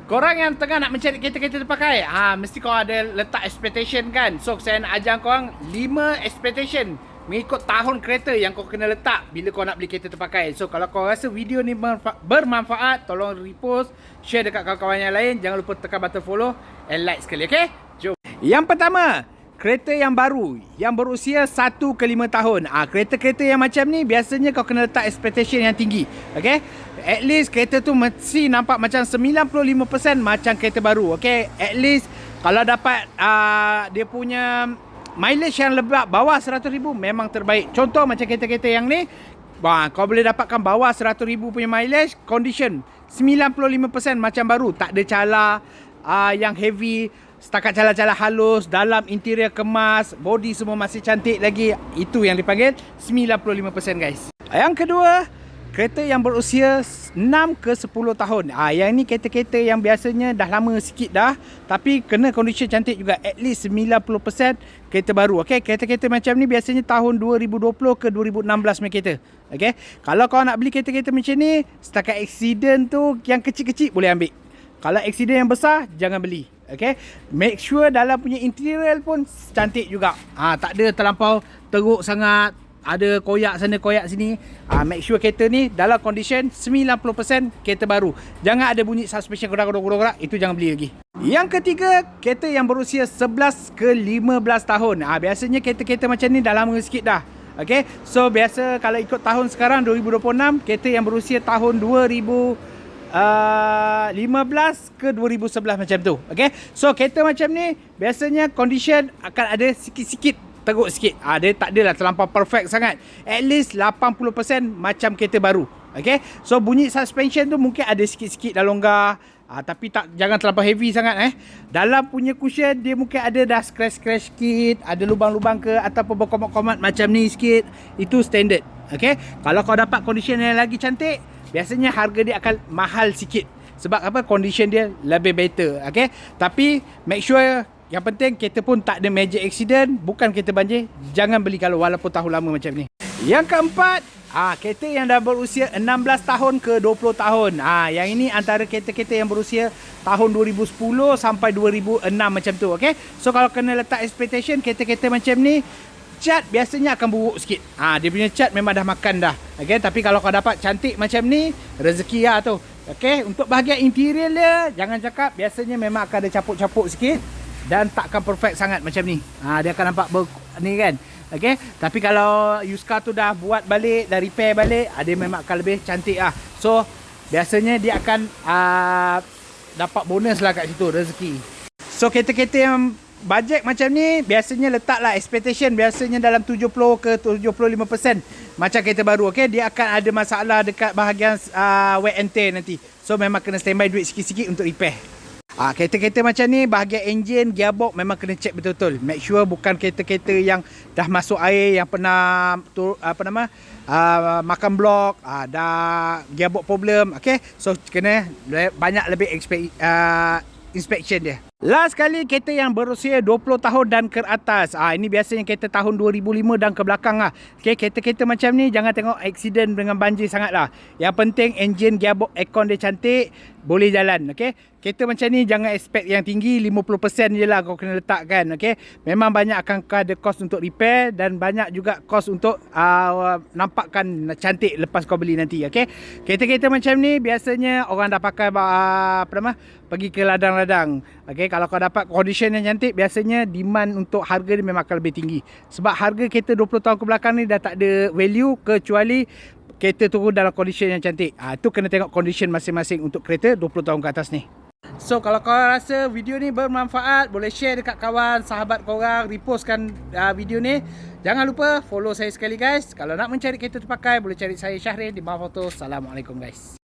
Korang yang tengah nak mencari kereta-kereta terpakai, mesti korang ada letak expectation kan. So saya nak ajar korang 5 expectation mengikut tahun kereta yang kau kena letak bila kau nak beli kereta terpakai. So kalau kau rasa video ni bermanfaat, tolong repost, share dekat kawan-kawan yang lain. Jangan lupa tekan button follow and like sekali, okay? Jom. Yang pertama, kereta yang baru, yang berusia 1 ke 5 tahun. Kereta-kereta yang macam ni biasanya kau kena letak expectation yang tinggi, okay? At least kereta tu mesti nampak macam 95% macam kereta baru, okay? At least kalau dapat dia punya mileage yang lebih bawah 100,000 memang terbaik. Contoh macam kereta-kereta yang ni, kau boleh dapatkan bawah 100,000 punya mileage, condition 95% macam baru, tak ada cala yang heavy, setakat cala-cala halus, dalam interior kemas, body semua masih cantik lagi. Itu yang dipanggil 95% guys. Yang kedua, kereta yang berusia 6 ke 10 tahun. Yang ni kereta-kereta yang biasanya dah lama sikit dah, tapi kena condition cantik juga. At least 90% kereta baru. Okay? Kereta-kereta macam ni biasanya tahun 2020 ke 2016 punya kereta. Okay? Kalau kau nak beli kereta-kereta macam ni, setakat accident tu yang kecil-kecil boleh ambil. Kalau accident yang besar, jangan beli. Okay? Make sure dalam punya interior pun cantik juga. Tak ada terlampau teruk sangat, ada koyak sana koyak sini. Make sure kereta ni dalam condition 90% kereta baru. Jangan ada bunyi suspension gorak-gorak, itu jangan beli lagi. Yang ketiga, kereta yang berusia 11 ke 15 tahun. Biasanya kereta-kereta macam ni dah lama sikit dah. Okay? So biasa kalau ikut tahun sekarang 2026, kereta yang berusia tahun 2015 ke 2011 macam tu. Okay? So kereta macam ni biasanya condition akan ada sikit-sikit teruk sikit. Dia tak adalah terlampau perfect sangat. At least 80% macam kereta baru. Okay? So bunyi suspension tu mungkin ada sikit-sikit dah longgar. Tapi jangan terlampau heavy sangat. Dalam punya cushion dia mungkin ada dah scratch-scratch sikit, ada lubang-lubang ke, ataupun berkomat-komat macam ni sikit. Itu standard. Okay? Kalau kau dapat condition yang lagi cantik, biasanya harga dia akan mahal sikit. Sebab apa? Condition dia lebih better. Okay? Tapi make sure, yang penting kereta pun tak ada major accident, bukan kereta banjir. Jangan beli kalau walaupun tahun lama macam ni. Yang keempat, kereta yang dah berusia 16 tahun ke 20 tahun. Yang ini antara kereta-kereta yang berusia tahun 2010 sampai 2006 macam tu. Okay? So kalau kena letak expectation, kereta-kereta macam ni, cat biasanya akan buruk sikit. Dia punya cat memang dah makan dah. Okay? Tapi kalau kau dapat cantik macam ni, rezeki lah tu. Okay? Untuk bahagian interior dia, jangan cakap, biasanya memang akan ada capuk-capuk sikit dan takkan perfect sangat macam ni. Dia akan nampak ni kan. Okay? Tapi kalau used car tu dah buat balik, dah repair balik, dia memang akan lebih cantik lah. So biasanya dia akan dapat bonus lah kat situ, rezeki. So kereta-kereta yang bajet macam ni, biasanya letaklah expectation biasanya dalam 70 ke 75% macam kereta baru. Okay? Dia akan ada masalah dekat bahagian wear and tear nanti. So memang kena standby duit sikit-sikit untuk repair. Kereta-kereta macam ni, bahagian enjin, gearbox memang kena check betul-betul. Make sure bukan kereta-kereta yang dah masuk air, yang pernah makan blok, dah gearbox problem. Okay? So kena banyak lebih inspection dia. Last kali, kereta yang berusia 20 tahun dan ke atas. Ini biasanya kereta tahun 2005 dan ke belakang lah. Okay, kereta-kereta macam ni jangan tengok accident dengan banjir sangat lah. Yang penting engine, gearbox, aircon dia cantik, boleh jalan. Okay? Kereta macam ni jangan expect yang tinggi, 50% je lah kau kena letakkan. Okay? Memang banyak akan ada cost untuk repair dan banyak juga cost untuk nampakkan cantik lepas kau beli nanti. Okay? Kereta-kereta macam ni biasanya orang dah pakai pergi ke ladang-ladang. Okay? Kalau kau dapat condition yang cantik, biasanya demand untuk harga dia memang akan lebih tinggi. Sebab harga kereta 20 tahun ke belakang ni dah tak ada value kecuali kereta tu dalam condition yang cantik. Itu kena tengok condition masing-masing untuk kereta 20 tahun ke atas ni. So kalau korang rasa video ni bermanfaat, boleh share dekat kawan, sahabat korang, repostkan video ni. Jangan lupa follow saya sekali guys. Kalau nak mencari kereta terpakai, boleh cari saya Syahrin di bawah foto. Assalamualaikum guys.